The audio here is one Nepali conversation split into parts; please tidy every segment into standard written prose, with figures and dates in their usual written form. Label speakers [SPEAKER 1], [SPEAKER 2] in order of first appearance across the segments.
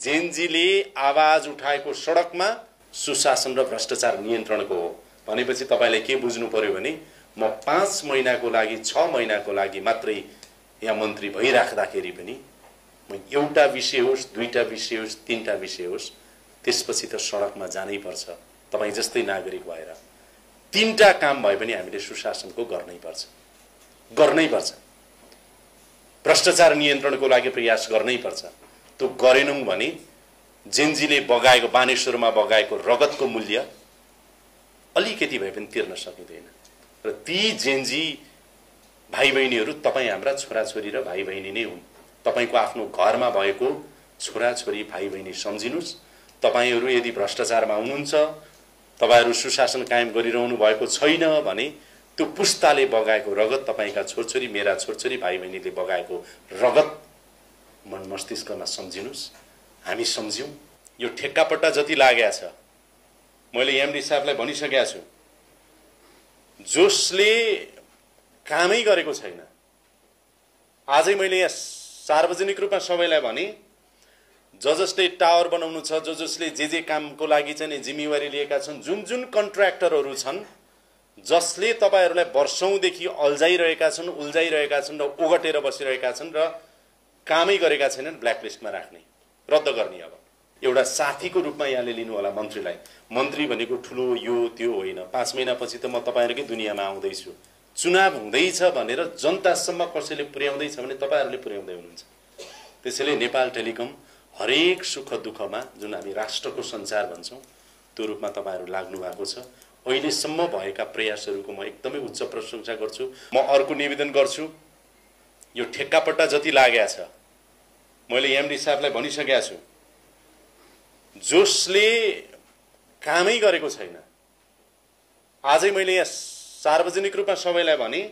[SPEAKER 1] जेनजीले आवाज उठाएको सडकमा सुशासन र भ्रष्टाचार नियन्त्रणको हो भनेपछि तपाईले के बुझ्नु पर्यो भने म 5 महिनाको लागि 6 महिनाको लागि मात्रै यहाँ मन्त्री भइराख्दाखेरि पनि म एउटा विषय होस्, दुईटा विषय होस्, तीनटा विषय होस्, त्यसपछि त सडकमा जानै पर्छ। तपाई जस्तै नागरिक भएर तीनटा काम भए पनि हामीले सुशासनको गर्नै पर्छ। भ्रष्टाचार नियन्त्रणको लागि प्रयास गर्नै पर्छ। त्यो गरेनौं भने जेनजीले बगाएको बानेश्वरमा बगाएको रगतको मूल्य अलिकति भए पनि तिर्न सकिँदैन। र ती जेनजी भाइ बहिनीहरू तपाई हाम्रा छोराछोरी र भाइ बहिनी नै हुन्। तपाईको आफ्नो घरमा भएको छोराछोरी भाइ बहिनी सम्झिनुस्। तपाईहरू यदि भ्रष्टाचारमा हुनुहुन्छ, तपाईहरू सुशासन कायम गरिरहनु भएको छैन भने त्यो पुस्ताले बगाएको रगत, तपाईका छोरछोरी, मेरा छोरछोरी, भाइ बहिनीले बगाएको रगत मन मस्तिष्कमा सम्झिनुस्। हामी सम्झ्यौं। यो ठेक्कापट्टा जति लागेको छ, मैले एमडी साहबलाई भनिसकेको छु, जसले कामै गरेको छैन। आजै मैले यहाँ सार्वजनिक रूपमा सबैलाई भने, जसले टावर बनाउनु छ, जसले जे कामको लागि चाहिँ जिम्मेवारी लिएका छन्, जुन कन्ट्र्याक्टरहरू छन्, जसले तपाईहरूलाई वर्षौंदेखि अल्झाइरहेका छन्, उल्झाइरहेका छन् र ओगटेर बसिरहेका छन् र कामै गरेका छैनन्, ब्ल्याकलिस्टमा राख्ने, रद्द गर्ने। अब एउटा साथीको रूपमा यहाँले लिनु होला मन्त्रीलाई। मन्त्री भनेको ठुलो यो त्यो होइन। 5 महिनापछि त म तपाईहरुकै दुनियाँमा आउँदैछु। चुनाव हुँदैछ भनेर जनतासम्म कसैले पुर्याउँदैछ भने तपाईहरुले पुर्याउँदै हुनुहुन्छ। त्यसैले नेपाल टेलिकम हरेक सुख दुःखमा, जुन हामी राष्ट्रको सञ्चार भन्छौं, त्यो रूपमा तपाईहरु लाग्नु भएको छ। अहिलेसम्म भएका प्रयासहरूको म एकदमै उच्च प्रशंसा गर्छु। म अर्को निवेदन गर्छु, यो ठेक्कापट्टा जति लागेको छ, मैले एमडी साहबलाई भनिसकेको छु, जसले कामै गरेको छैन। आजै मैले यहाँ सार्वजनिक रूपमा सबैलाई भने,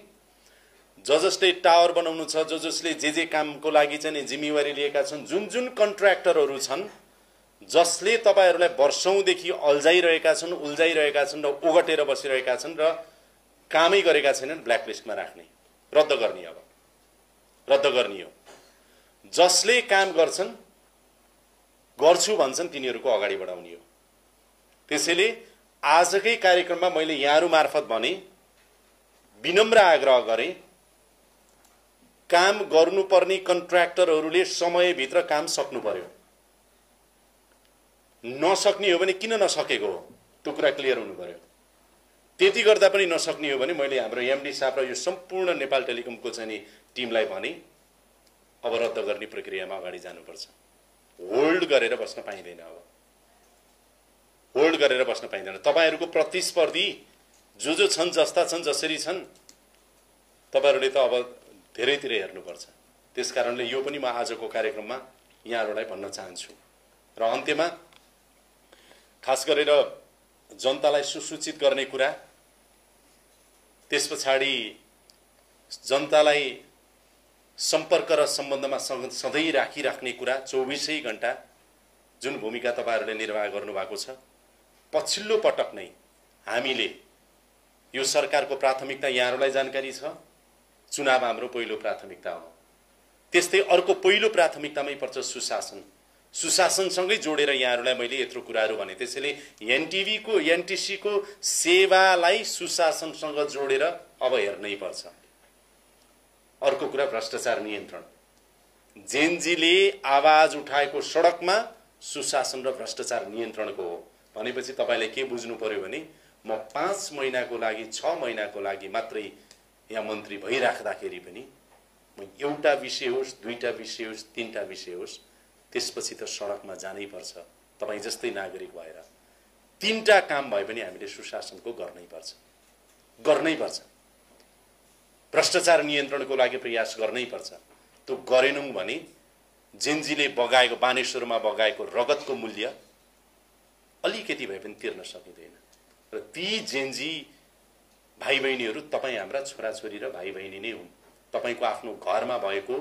[SPEAKER 1] जसले टावर बनाउनु छ, जसले जे कामको लागि चाहिँ जिम्मेवारी लिएका छन्, जुन कन्ट्र्याक्टरहरू छन्, जसले तपाईहरूलाई वर्षौंदेखि अल्झाइरहेका छन्, उल्झाइरहेका छन् र ओगटेर बसिरहेका छन् र कामै गरेका छैनन्, ब्ल्याकलिस्टमा राख्ने, रद्द गर्ने। अब रद्द गर्ने हो। जसले काम गर्छन्, गर्छु भन्छन्, तिनीहरूको अगाडि बढाउने हो। त्यसैले आजकै कार्यक्रममा मैले यहाँहरु मार्फत भने, विनम्र आग्रह गरे, काम गर्नुपर्ने कन्ट्र्याक्टरहरूले समयभित्र काम सक्नु पर्यो। नसक्ने हो भने किन नसकेको हो, त्यो कुरा क्लियर हुनु पर्यो। त्यति गर्दा पनि नसक्ने हो भने मैले हाम्रो एमडी साहब र यो सम्पूर्ण नेपाल टेलिकमको चाहिँ टिमलाई भने, अब रद्द गर्ने प्रक्रियामा अगाडि जानुपर्छ। होल्ड गरेर बस्न पाइँदैन। अब होल्ड गरेर बस्न पाइँदैन। तपाईहरुको प्रतिस्पर्धी जो छन्, जस्ता छन्, जसरी छन्, तपाईहरुले त अब धेरैतिर हेर्नुपर्छ। त्यसकारणले यो पनि म आजको कार्यक्रममा यहाँहरुलाई भन्न चाहन्छु। र अन्त्यमा खास गरेर जनतालाई सुसूचित गर्ने कुरा, त्यसपछि जनतालाई सम्पर्क र सम्बन्धमा सधैँ राखिराख्ने कुरा, 24 घण्टा जुन भूमिका तपाईहरुले निर्वाह गर्नुभएको छ, पछिल्लो पटक नै हामीले यो सरकारको प्राथमिकता यहाँहरुलाई जानकारी छ। चुनाव हाम्रो पहिलो प्राथमिकता हो। त्यस्तै अर्को पहिलो प्राथमिकतामै पर्छ सुशासन। सुशासनसँगै जोडेर यहाँहरुलाई मैले यत्रो कुराहरु भने। त्यसैले एनटीसी को सेवालाई सुशासनसँग जोडेर अब हेर्नै पर्छ। अर्को कुरा भ्रष्टाचार नियन्त्रण। जेनजीले आवाज उठाएको सडकमा सुशासन र भ्रष्टाचार नियन्त्रणको हो भनेपछि तपाईले के बुझ्नु पर्यो भने, म 5 महिनाको लागि 6 महिनाको लागि मात्रै यहाँ मन्त्री भइराख्दाखेरि पनि म एउटा विषय होस्, दुईटा विषय होस्, तीनटा विषय होस्, त्यसपछि त सडकमा जानै पर्छ। तपाई जस्तै नागरिक भएर तीनटा काम भए पनि हामीले सुशासनको गर्नै पर्छ। भ्रष्टाचार नियन्त्रणको लागि प्रयास गर्नै पर्छ। त्यो गरेनौं भने जेनजीले बगाएको बानेश्वरमा बगाएको रगतको मूल्य अलिकति भए पनि तिर्न सकिँदैन। र ती जेनजी भाइ बहिनीहरू तपाई हाम्रा छोराछोरी र भाइ बहिनी नै हुन्। तपाईको आफ्नो घरमा भएको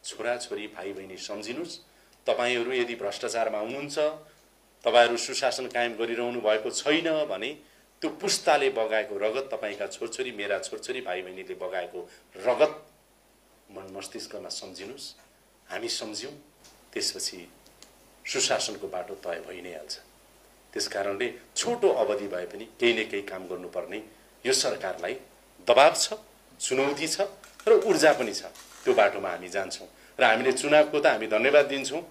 [SPEAKER 1] छोराछोरी भाइ बहिनी सम्झिनुस्। तपाईहरू यदि भ्रष्टाचारमा हुनुहुन्छ, तपाईहरू सुशासन कायम गरिरहनु भएको छैन भने त्यो पुस्ताले बगाएको रगत, तपाईका छोरछोरी, मेरा छोरछोरी, भाइ बहिनीले बगाएको रगत मन मस्तिष्कमा सम्झिनुस्। हामी सम्झ्यौं। त्यसपछि सुशासनको बाटो तय भइ नै हाल्छ। त्यसकारणले छोटो अवधि भए पनि केही न केही काम गर्नुपर्ने यो सरकारलाई दबाब छ, चुनौती छ र ऊर्जा पनि छ। त्यो बाटोमा हामी जान्छौँ र हामीले चुनावको त हामी धन्यवाद दिन्छौँ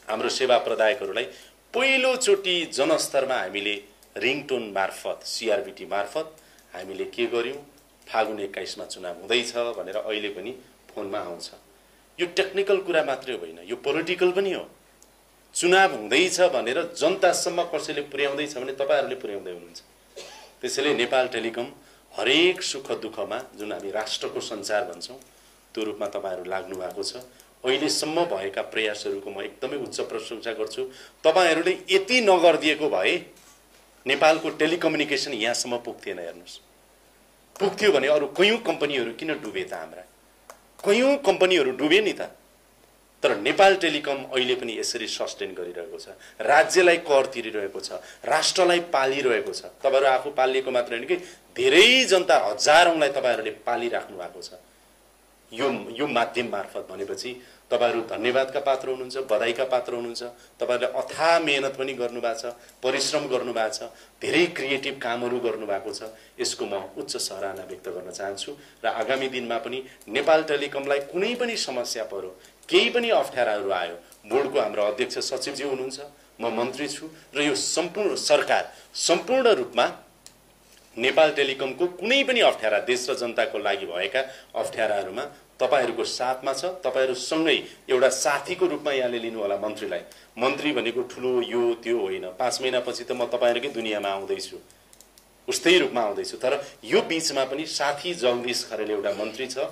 [SPEAKER 1] हाम्रो सेवा प्रदायकहरूलाई। पहिलोचोटि जनस्तरमा हामीले रिङटोन मार्फत CRBT मार्फत हामीले के गर्यौं, फागुन 21 मा चुनाव हुँदैछ भनेर अहिले पनि फोनमा आउँछ। यो टेक्निकल कुरा मात्रै होइन, यो पोलिटिकल पनि हो। चुनाव हुँदैछ भनेर जनतासम्म कसैले पुर्याउँदैछ भने तपाईहरुले पुर्याउँदै हुनुहुन्छ। त्यसैले नेपाल टेलिकम हरेक सुख दुःखमा जुन हामी राष्ट्रको सञ्चार भन्छौं त्यो रूपमा तपाईहरु लाग्नु भएको छ। अहिलेसम्म भएका प्रयासहरुको म एकदमै उच्च प्रशंसा गर्छु। तपाईहरुले यति नगर्दिएको भए नेपालको टेलिकम्युनिकेसन यहाँसम्म पुग्थेन। हेर्नुस्, पुग्थ्यो भने अरु कयौं कम्पनीहरु किन डुबे त? हाम्रा कयौं कम्पनीहरु डुबे नि त। तर नेपाल टेलिकम अहिले पनि यसरी सस्टेन गरिरहेको छ, राज्यलाई कर तिरिरहेको छ, राष्ट्रलाई पालिरहेको छ। तपाईहरु आफू पालिएको मात्र हैन कि धेरै जनता हजारौंलाई तपाईहरुले पालिराख्नु भएको छ यो माध्यम मार्फत। भनेपछि तपाईहरु धन्यवादका पात्र हुनुहुन्छ, बधाईका पात्र हुनुहुन्छ। तपाईहरुले अथाह मेहनत पनि गर्नु भएको छ, परिश्रम गर्नु भएको छ, धेरै क्रिएटिभ कामहरु गर्नु भएको छ। यसको म उच्च सराहना व्यक्त गर्न चाहन्छु र आगामी दिनमा पनि नेपाल टेलिकमलाई कुनै पनि समस्या पर्यो, केही पनि अप्ठ्याराहरु आयो, बोर्डको हाम्रो अध्यक्ष सचिवजी हुनुहुन्छ, म मन्त्री छु र यो सम्पूर्ण सरकार सम्पूर्ण रूपमा नेपाल टेलिकमको कुनै पनि अप्ठ्यारा, देश र जनताको लागि भएका अप्ठ्याराहरुमा तपाईहरुको साथमा छ। तपाईहरु सँगै एउटा साथीको रूपमा यहाँले लिनु होला मन्त्रीलाई। मन्त्री भनेको ठुलो यो त्यो होइन। 5 महिनापछि त म तपाईहरुकै दुनियाँमा आउँदै छु, उस्तै रूपमा आउँदै छु। तर यो बीचमा पनि साथी जगदीश खरेल एउटा मन्त्री छ।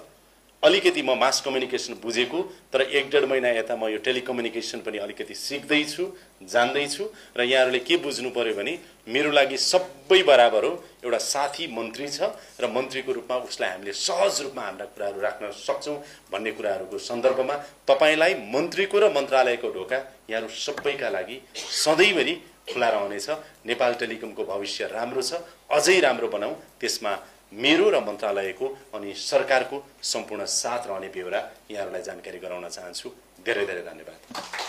[SPEAKER 1] अलिकति म मास कम्युनिकेसन बुझेको, तर 1.5 महिना यता म यो टेलिकम्युनिकेसन पनि अलिकति सिक्दै छु, जान्दै छु। र यहाँहरुले के बुझ्नु पर्यो भने मेरो लागि सबै बराबर हो। एउटा साथी मन्त्री छ र मन्त्रीको रूपमा उसलाई हामीले सहज रूपमा हाम्रा कुराहरु राख्न सक्छौं भन्ने कुराहरुको सन्दर्भमा तपाईलाई मन्त्रीको र मन्त्रालयको ढोका यहाँहरु सबैका लागि सधैँभरि खुला रहनेछ। नेपाल टेलिकमको भविष्य राम्रो छ, अझै राम्रो बनाऊ। त्यसमा मेरो र मन्त्रालयको अनि सरकारको सम्पूर्ण साथ रहने बेहोरा यहाँहरुलाई जानकारी गराउन चाहन्छु। धेरै धेरै धन्यवाद।